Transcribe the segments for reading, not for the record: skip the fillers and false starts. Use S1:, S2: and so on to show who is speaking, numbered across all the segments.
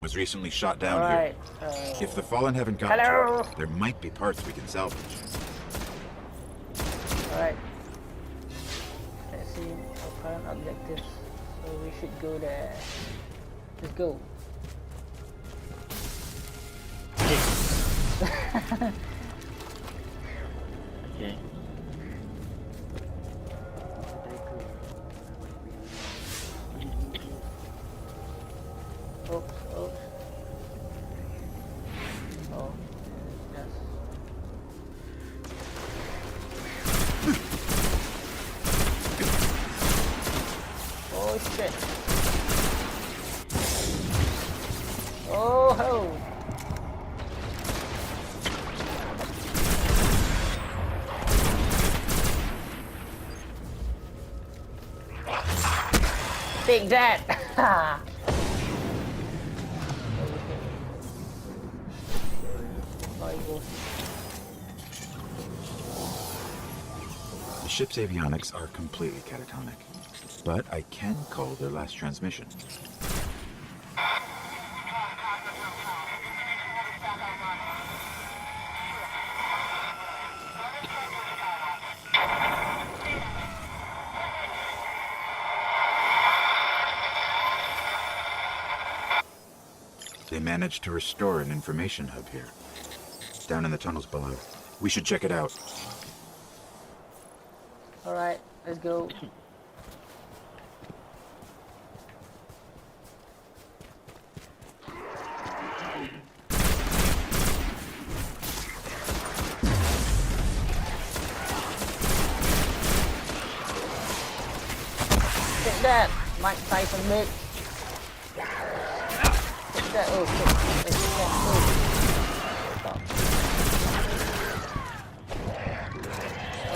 S1: was recently shot down
S2: Alright.
S1: here. If the Fallen haven't gotten to
S2: Hello.
S1: it, there might be parts we can salvage.
S2: Alright. Let's see our current objectives. So we should go there. Let's go.
S3: Okay.
S2: Oops, oops. Oh, yes. Oh shit. Oh ho. Take that.
S1: The ship's avionics are completely catatonic, but I can call their last transmission. They managed to restore an information hub here, down in the tunnels below. We should check it out.
S2: Alright, let's go. Take that, Mike Tyson bitch. Take that, oh shit. Take that, oh. Stop.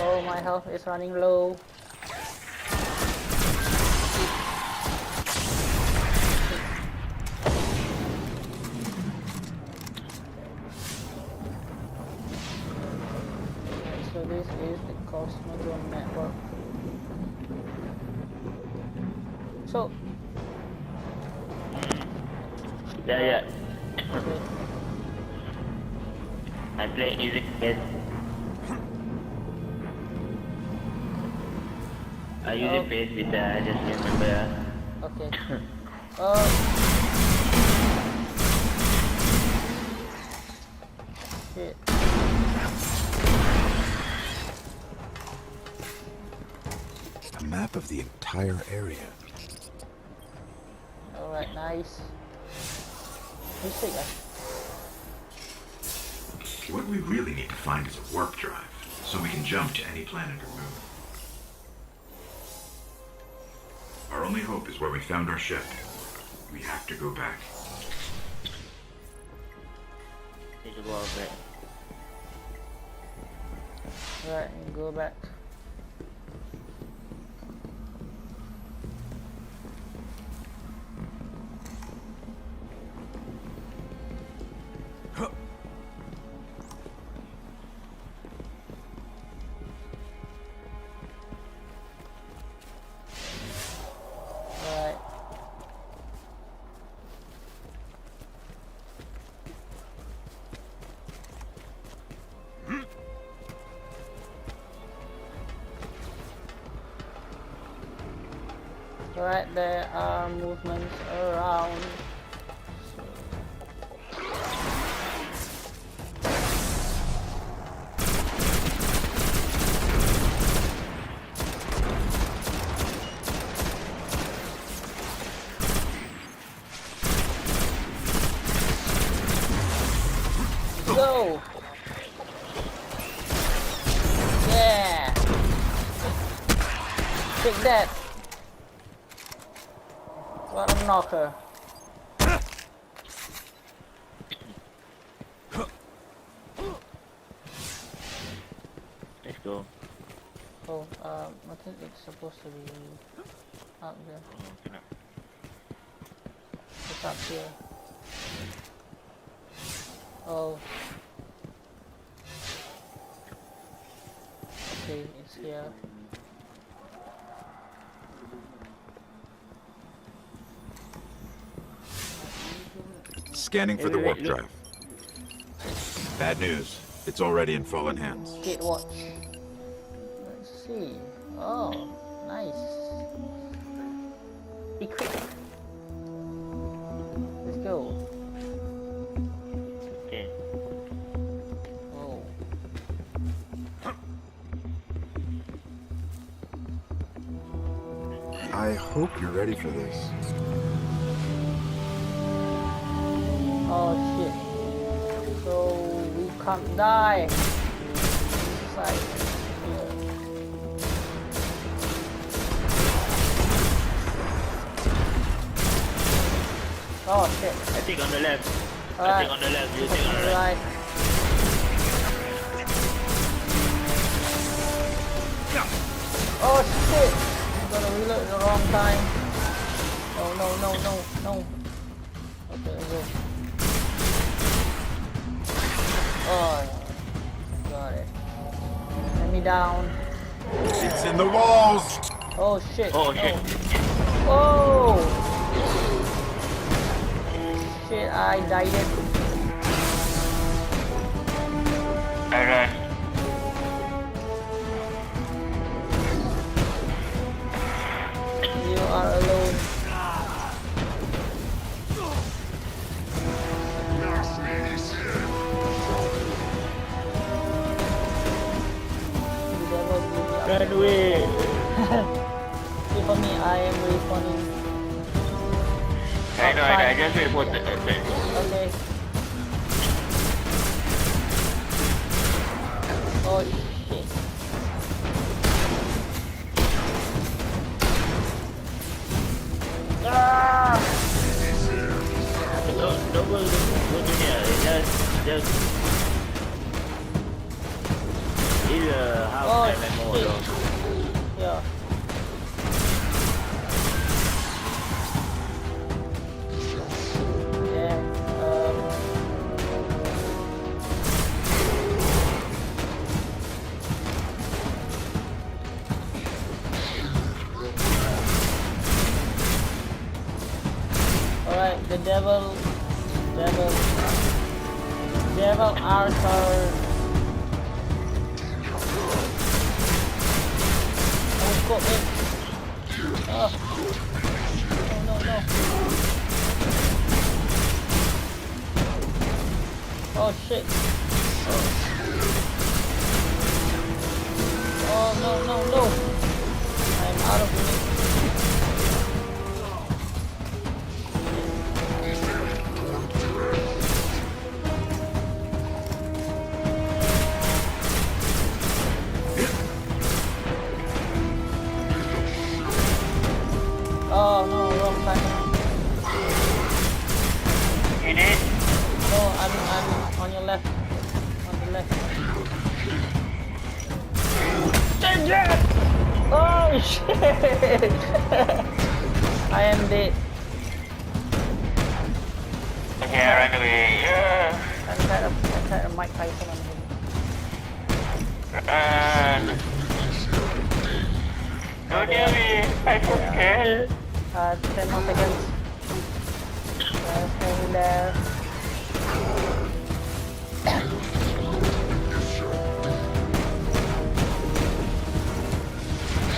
S2: Oh, my health is running low. Okay, so this is the Cosmodrome network. So,
S3: Yeah.
S2: okay.
S3: I play music best. I usually play with I just remember.
S2: Okay. Shit.
S1: A map of the entire area.
S2: Alright, nice. Music,
S1: What we really need to find is a warp drive, so we can jump to any planet or moon. Our only hope is where we found our ship. We have to go back.
S3: Need to go out there.
S2: Alright, and go back. Alright. Alright, there are movements around. Go! Yeah! Take that! What a knocker.
S3: Let's go.
S2: Oh, I think it's supposed to be up there.
S3: Oh, cannot.
S2: It's up here. Oh. Okay, it's here.
S1: Scanning for
S3: Wait,
S1: the
S3: wait,
S1: warp
S3: wait, look.
S1: drive. Bad news. It's already in fallen hands.
S2: Gate watch. Let's see. Oh, nice. Equip. Let's go.
S3: Okay.
S2: Oh.
S1: I hope you're ready for this.
S2: Oh shit. So we can't die. Inside here. Oh shit.
S3: I think on the left. I
S2: Alright.
S3: think on the left. You think on the right.
S2: Right. Oh shit! I'm gonna reload at the wrong time. No, no, no, no, no. Okay, let's go. Oh, got it. Enemy down.
S1: It's in the walls!
S2: Oh shit.
S3: Oh,
S2: no.
S3: shit.
S2: Oh! Shit, I died it.
S3: I run.
S2: You are alone. The devil blew me up.
S3: Run away.
S2: See, for me, I am respawning.
S3: I know. I just wait for the.
S2: Okay. Oh shit. Ah!
S3: Don't go to here. Just. It's a half
S2: Oh
S3: time and more.
S2: shit. Yeah. Yeah. Alright, the devil Arthur. Oh, go in. Oh. No, no, no. Oh shit. Oh no, no, no. I'm out of it. Oh no, wrong time.
S3: You did?
S2: No, I'm on your left. On the left. Danger! Oh shit! I am dead.
S3: Okay, I run away. Yeah.
S2: I tried a Mike Tyson on him.
S3: Run. Don't near me. I'm so scared.
S2: 10 more seconds. Stay there.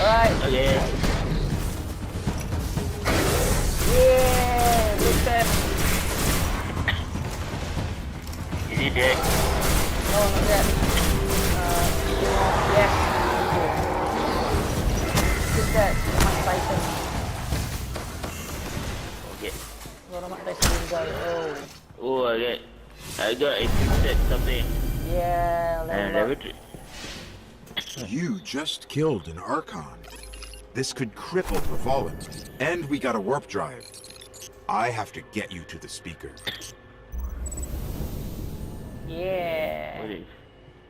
S2: Alright.
S3: Okay.
S2: Yeah! Good step.
S3: Is he dead?
S2: No, not yet. Yes. Good step. Mike Tyson.
S3: Okay.
S2: Gonna Mike Tyson guy. Oh.
S3: Oh, I got infected something.
S2: Yeah,
S3: And
S2: level
S3: level
S2: up.
S3: 3.
S1: You just killed an Archon. This could cripple Revolin. And we got a warp drive. I have to get you to the speaker.
S2: Yeah.
S3: What is?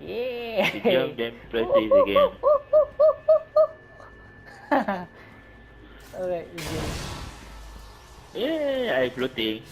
S2: Yeah.
S3: You jump, then press this again.
S2: Alright, again.
S3: Yeah, I'm floating.